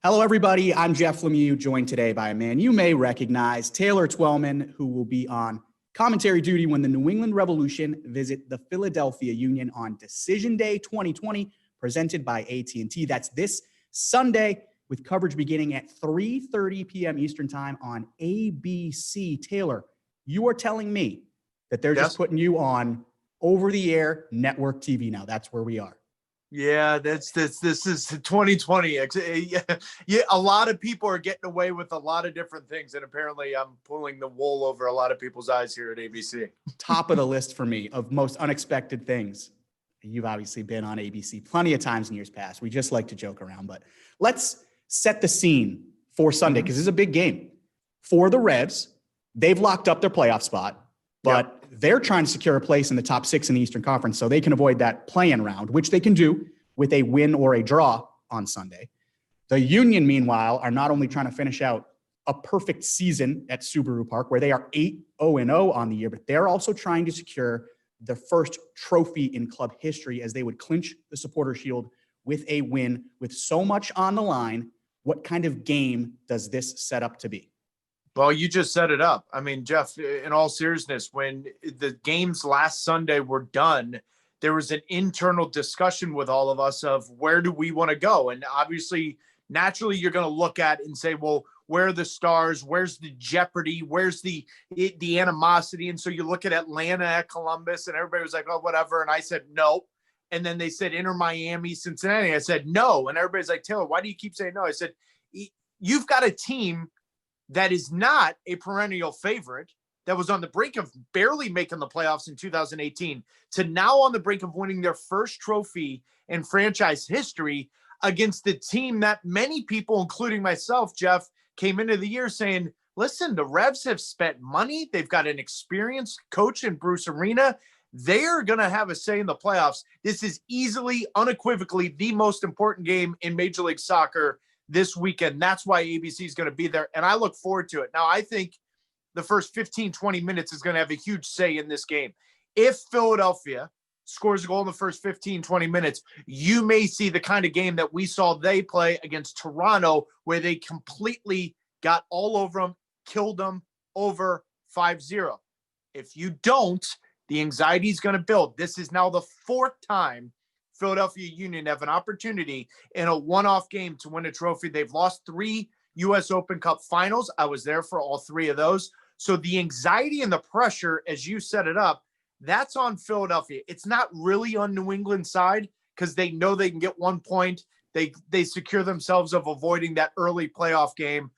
Hello, everybody. I'm Jeff Lemieux, joined today by a man you may recognize, Taylor Twellman, who will be on commentary duty when the New England Revolution visit the Philadelphia Union on Decision Day 2020, presented by AT&T. That's this Sunday, with coverage beginning at 3:30 p.m. Eastern Time on ABC. Taylor, you are telling me that they're just putting you on over-the-air network TV now. That's where we are. Yeah, this is 2020. Yeah, a lot of people are getting away with a lot of different things, and apparently I'm pulling the wool over a lot of people's eyes here at ABC. Top of the list for me of most unexpected things. You've obviously been on ABC plenty of times in years past. We just like to joke around, but let's set the scene for Sunday, because this is a big game for the Revs. They've locked up their playoff spot, but they're trying to secure a place in the top 6 in the Eastern Conference so they can avoid that play-in round, which they can do with a win or a draw on Sunday. The Union, meanwhile, are not only trying to finish out a perfect season at Subaru Park, where they are 8-0-0 on the year, but they're also trying to secure the first trophy in club history as they would clinch the Supporter Shield with a win. With so much on the line, what kind of game does this set up to be? Well, you just set it up. I mean, Jeff, in all seriousness, when the games last Sunday were done, there was an internal discussion with all of us of where do we want to go? And obviously, naturally, you're going to look at it and say, well, where are the stars? Where's the jeopardy? Where's the animosity? And so you look at Atlanta, at Columbus, and everybody was like, oh, whatever. And I said, no. And then they said, Inter Miami, Cincinnati. I said, no. And everybody's like, Taylor, why do you keep saying no? I said, you've got a team that is not a perennial favorite, that was on the brink of barely making the playoffs in 2018, to now on the brink of winning their first trophy in franchise history against the team that many people, including myself, Jeff, came into the year saying, listen, the Revs have spent money. They've got an experienced coach in Bruce Arena. They're going to have a say in the playoffs. This is easily, unequivocally, the most important game in Major League Soccer this weekend. That's why ABC is going to be there, and I look forward to it. Now, I think the first 15, 20 minutes is going to have a huge say in this game. If Philadelphia scores a goal in the first 15, 20 minutes, you may see the kind of game that we saw they play against Toronto, where they completely got all over them, killed them over 5-0. If you don't, the anxiety is going to build. This is now the 4th time Philadelphia Union have an opportunity in a one-off game to win a trophy. They've lost 3 U.S. Open Cup finals. I was there for all 3 of those. So the anxiety and the pressure, as you set it up, that's on Philadelphia. It's not really on New England's side, because they know they can get 1 point. They secure themselves of avoiding that early playoff game.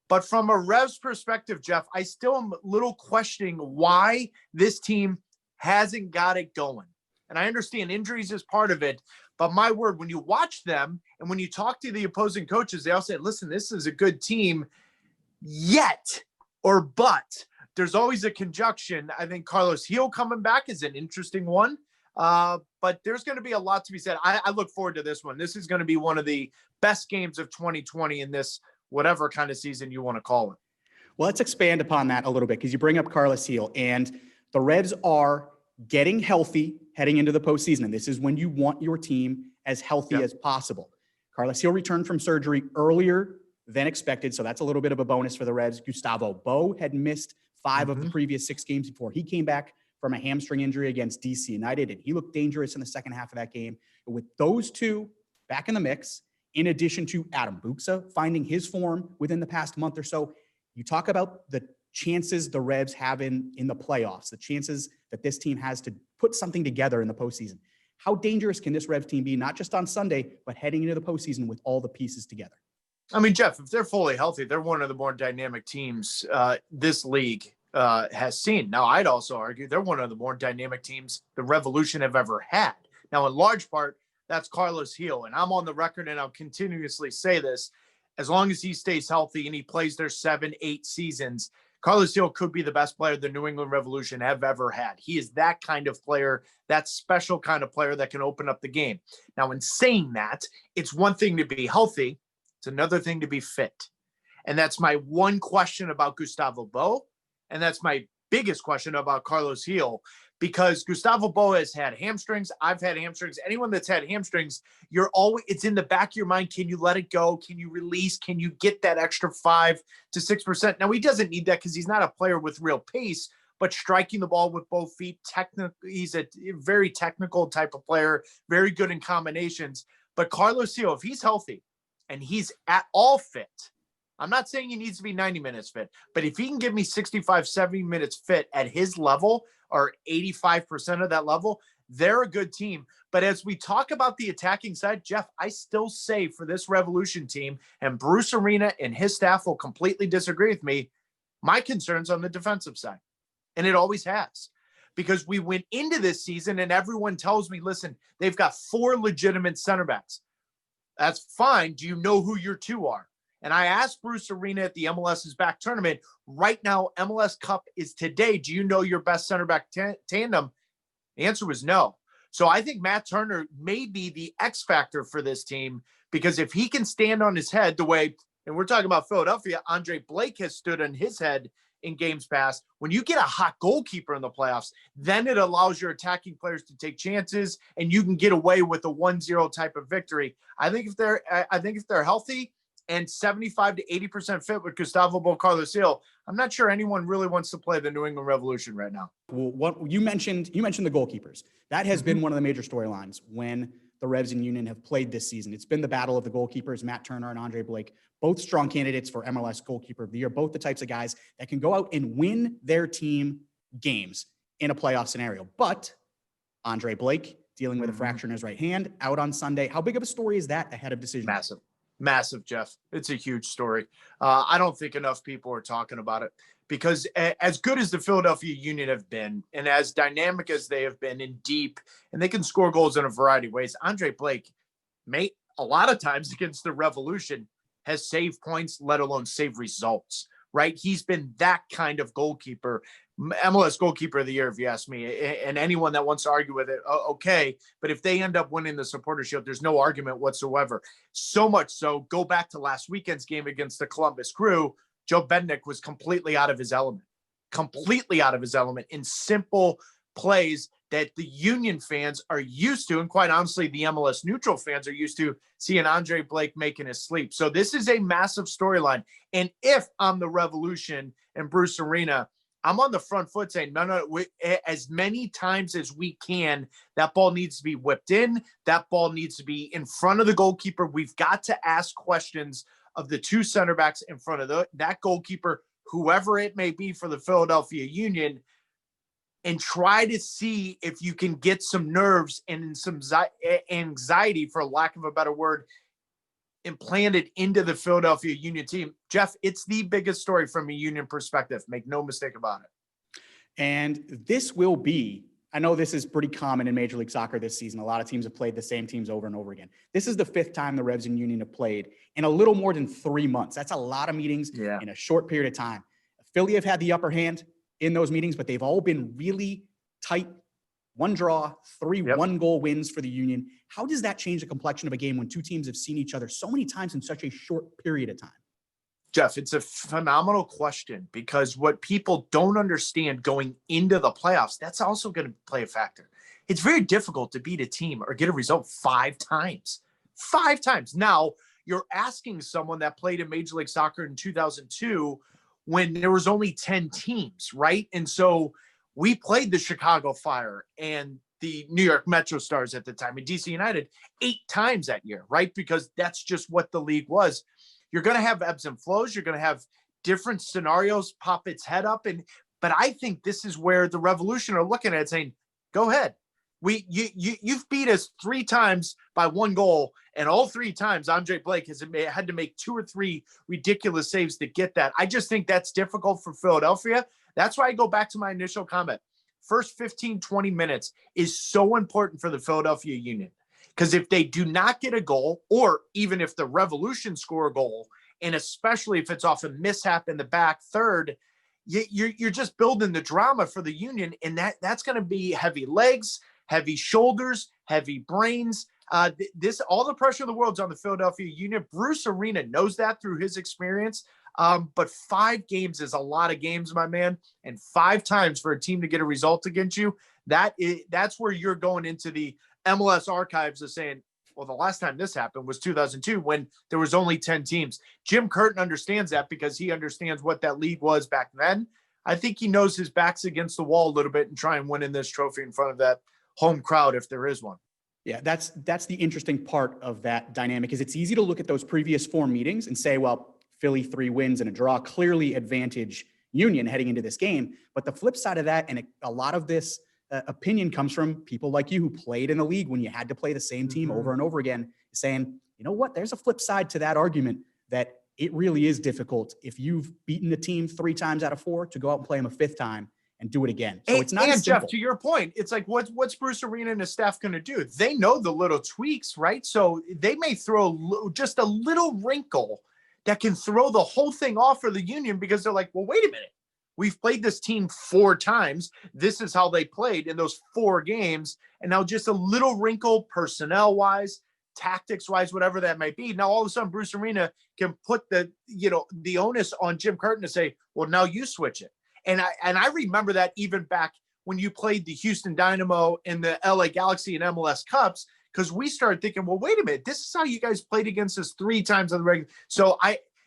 But from a Revs perspective, Jeff, I still am a little questioning why this team hasn't got it going. And I understand injuries is part of it, but my word, when you watch them and when you talk to the opposing coaches, they all say, listen, this is a good team, yet, or but. There's always a conjunction. I think Carlos Gil coming back is an interesting one, but there's going to be a lot to be said. I look forward to this one. This is going to be one of the best games of 2020 in this whatever kind of season you want to call it. Well, let's expand upon that a little bit, because you bring up Carlos Gil, and the Revs are getting healthy heading into the postseason. And this is when you want your team as healthy as possible. Carlos Gil returned from surgery earlier than expected, so that's a little bit of a bonus for the Revs. Gustavo Bo had missed 5 of the previous 6 games before he came back from a hamstring injury against DC United, and he looked dangerous in the second half of that game. But with those 2 back in the mix, in addition to Adam Buksa finding his form within the past month or so, you talk about the chances the Revs have in the playoffs, the chances that this team has to put something together in the postseason. How dangerous can this Revs team be, not just on Sunday, but heading into the postseason with all the pieces together? I mean, Jeff, if they're fully healthy, they're one of the more dynamic teams this league has seen. Now, I'd also argue they're one of the more dynamic teams the Revolution have ever had. Now, in large part, that's Carlos Gil, and I'm on the record, and I'll continuously say this, as long as he stays healthy and he plays their 7-8 seasons, Carlos Gil could be the best player the New England Revolution have ever had. He is that kind of player, that special kind of player that can open up the game. Now, in saying that, it's one thing to be healthy. It's another thing to be fit. And that's my one question about Gustavo Bo. And that's my biggest question about Carlos Gil, because Gustavo Boa has had hamstrings. I've had hamstrings. Anyone that's had hamstrings, it's in the back of your mind. Can you let it go? Can you release? Can you get that extra 5 to 6%? Now, he doesn't need that because he's not a player with real pace, but striking the ball with both feet, he's a very technical type of player, very good in combinations. But Carlos Gil, if he's healthy and he's at all fit, I'm not saying he needs to be 90 minutes fit, but if he can give me 65, 70 minutes fit at his level or 85% of that level, they're a good team. But as we talk about the attacking side, Jeff, I still say for this Revolution team, and Bruce Arena and his staff will completely disagree with me, my concern's on the defensive side. And it always has. Because we went into this season and everyone tells me, listen, they've got 4 legitimate center backs. That's fine. Do you know who your 2 are? And I asked Bruce Arena at the MLS's back tournament, right now, MLS Cup is today. Do you know your best center back tandem? The answer was no. So I think Matt Turner may be the X factor for this team, because if he can stand on his head the way, and we're talking about Philadelphia, Andre Blake has stood on his head in games past, when you get a hot goalkeeper in the playoffs, then it allows your attacking players to take chances and you can get away with a 1-0 type of victory. I think if they're healthy and 75 to 80% fit with Gustavo Bo Carlos Gil, I'm not sure anyone really wants to play the New England Revolution right now. Well, what you mentioned the goalkeepers. That has been one of the major storylines when the Revs and Union have played this season. It's been the battle of the goalkeepers, Matt Turner and Andre Blake, both strong candidates for MLS Goalkeeper of the Year, both the types of guys that can go out and win their team games in a playoff scenario. But Andre Blake dealing with a fracture in his right hand, out on Sunday. How big of a story is that ahead of decision? Massive, Jeff. It's a huge story. I don't think enough people are talking about it, because as good as the Philadelphia Union have been and as dynamic as they have been and deep, and they can score goals in a variety of ways, Andre Blake, a lot of times against the Revolution, has saved points, let alone save results, right? He's been that kind of goalkeeper, MLS Goalkeeper of the Year, if you ask me, and anyone that wants to argue with it, okay. But if they end up winning the Supporters Shield, there's no argument whatsoever. So much so, go back to last weekend's game against the Columbus Crew, Joe Bednick was completely out of his element in simple plays that the Union fans are used to, and quite honestly, the MLS neutral fans are used to seeing Andre Blake making his sleep. So this is a massive storyline. And if I'm the Revolution and Bruce Arena, I'm on the front foot saying, no, as many times as we can, that ball needs to be whipped in. That ball needs to be in front of the goalkeeper. We've got to ask questions of the 2 center backs in front of that goalkeeper, whoever it may be for the Philadelphia Union, and try to see if you can get some nerves and some anxiety, for lack of a better word, implanted into the Philadelphia Union team. Jeff, it's the biggest story from a Union perspective. Make no mistake about it. And this will be, I know this is pretty common in Major League Soccer this season. A lot of teams have played the same teams over and over again. This is the 5th time the Revs and Union have played in a little more than 3 months. That's a lot of meetings in a short period of time. Philly have had the upper hand in those meetings, but they've all been really tight. 1 draw, 3 one-goal wins for the Union. How does that change the complexion of a game when 2 teams have seen each other so many times in such a short period of time? Jeff, it's a phenomenal question, because what people don't understand going into the playoffs, that's also going to play a factor. It's very difficult to beat a team or get a result 5 times. 5 times. Now, you're asking someone that played in Major League Soccer in 2002 when there was only 10 teams, right? And so we played the Chicago Fire and the New York Metro Stars at the time, and DC United 8 times that year, right? Because that's just what the league was. You're going to have ebbs and flows. You're going to have different scenarios pop its head up. But I think this is where the Revolution are looking at it saying, go ahead. You've beat us 3 times by 1 goal, and all 3 times Andre Blake has had to make 2 or 3 ridiculous saves to get that. I just think that's difficult for Philadelphia. That's why I go back to my initial comment. First 15, 20 minutes is so important for the Philadelphia Union, because if they do not get a goal, or even if the Revolution score a goal, and especially if it's off a mishap in the back third, you're just building the drama for the Union, and that's going to be heavy legs, heavy shoulders, heavy brains. All the pressure in the world's on the Philadelphia Union. Bruce Arena knows that through his experience. But 5 games is a lot of games, my man. And 5 times for a team to get a result against you, That's where you're going into the MLS archives of saying, well, the last time this happened was 2002 when there was only 10 teams. Jim Curtin understands that because he understands what that league was back then. I think he knows his back's against the wall a little bit and try and win in this trophy in front of that home crowd if there is one. Yeah, that's the interesting part of that dynamic is it's easy to look at those previous 4 meetings and say, well, Philly 3 wins and a draw clearly advantage Union heading into this game. But the flip side of that, and a lot of this opinion comes from people like you who played in the league when you had to play the same team over and over again, saying, you know what, there's a flip side to that argument that it really is difficult if you've beaten the team 3 times out of 4 to go out and play them a 5th time and do it again. So it's not and simple. Jeff, to your point, it's like, what's Bruce Arena and his staff going to do? They know the little tweaks, right? So they may throw just a little wrinkle that can throw the whole thing off for the Union because they're like, well, wait a minute. We've played this team 4 times. This is how they played in those 4 games. And now just a little wrinkle personnel-wise, tactics-wise, whatever that might be. Now, all of a sudden, Bruce Arena can put the onus on Jim Curtin to say, well, now you switch it. And I remember that even back when you played the Houston Dynamo and the LA Galaxy and MLS Cups, because we started thinking, well, wait a minute, this is how you guys played against us 3 times on the regular. So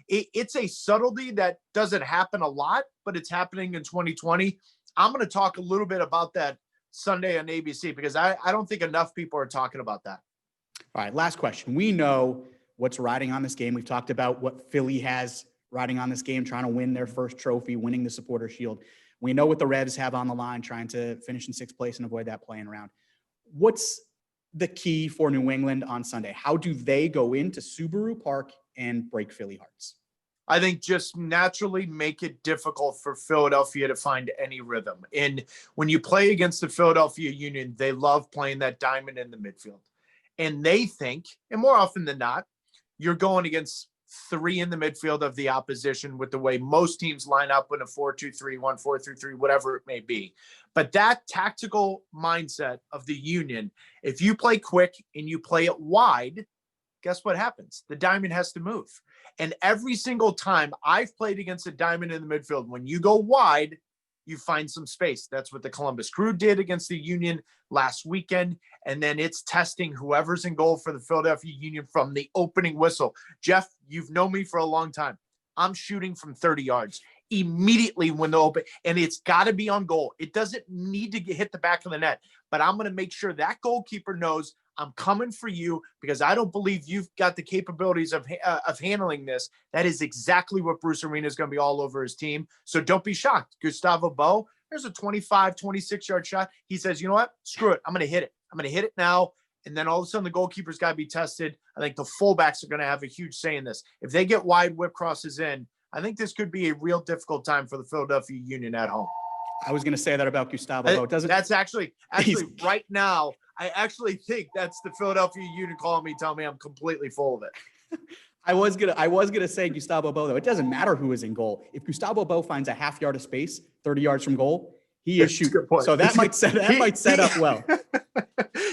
it's a subtlety that doesn't happen a lot, but it's happening in 2020. I'm going to talk a little bit about that Sunday on ABC because I don't think enough people are talking about that. All right, last question. We know what's riding on this game. We've talked about what Philly has riding on this game, trying to win their first trophy, winning the Supporter Shield. We know what the Revs have on the line, trying to finish in 6th place and avoid that playing around. What's the key for New England on Sunday? How do they go into Subaru Park and break Philly hearts? I think just naturally make it difficult for Philadelphia to find any rhythm. And when you play against the Philadelphia Union, they love playing that diamond in the midfield. And they think, and more often than not, you're going against 3 in the midfield of the opposition with the way most teams line up in a 4-2-3, 1-4-3-3, whatever it may be. But that tactical mindset of the Union, if you play quick and you play it wide, guess what happens? The diamond has to move. And every single time I've played against a diamond in the midfield, when you go wide, you find some space. That's what the Columbus Crew did against the Union last weekend. And then it's testing whoever's in goal for the Philadelphia Union from the opening whistle. Jeff, you've known me for a long time. I'm shooting from 30 yards immediately when the open, and it's got to be on goal. It doesn't need to hit the back of the net, but I'm going to make sure that goalkeeper knows I'm coming for you because I don't believe you've got the capabilities of handling this. That is exactly what Bruce Arena is going to be all over his team. So don't be shocked. Gustavo Bo, there's a 25, 26-yard shot. He says, you know what? Screw it. I'm going to hit it. I'm going to hit it now. And then all of a sudden the goalkeeper's got to be tested. I think the fullbacks are going to have a huge say in this. If they get wide whip crosses in, I think this could be a real difficult time for the Philadelphia Union at home. I was going to say that about Gustavo Bo. That's actually right now, I actually think that's the Philadelphia Union calling me, telling me I'm completely full of it. I was gonna say Gustavo Bo, though. It doesn't matter who is in goal. If Gustavo Bo finds a half yard of space, 30 yards from goal, he is shooting. So that might set up well.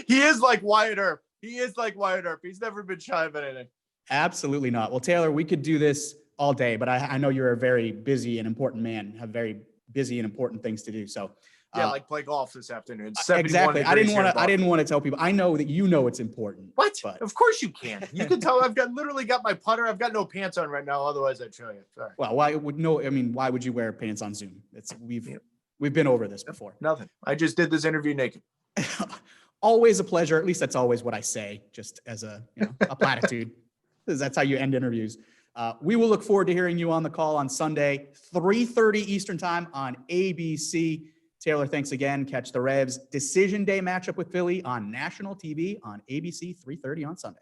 He is like Wyatt Earp. He's never been shy of anything. Absolutely not. Well, Taylor, we could do this all day, but I know you're a very busy and important man, have very busy and important things to do. So yeah, like play golf this afternoon. Exactly. I didn't want to tell people. I know that you know it's important. What? But. Of course you can. You can tell I've literally got my putter. I've got no pants on right now. Otherwise I'd show you. Sorry. Well, why would you wear pants on Zoom? We've been over this before. Nothing. I just did this interview naked. Always a pleasure. At least that's always what I say, just as a platitude. That's how you end interviews. We will look forward to hearing you on the call on Sunday, 3:30 Eastern time on ABC. Taylor, thanks again. Catch the Revs Decision Day matchup with Philly on national TV on ABC 3:30 on Sunday.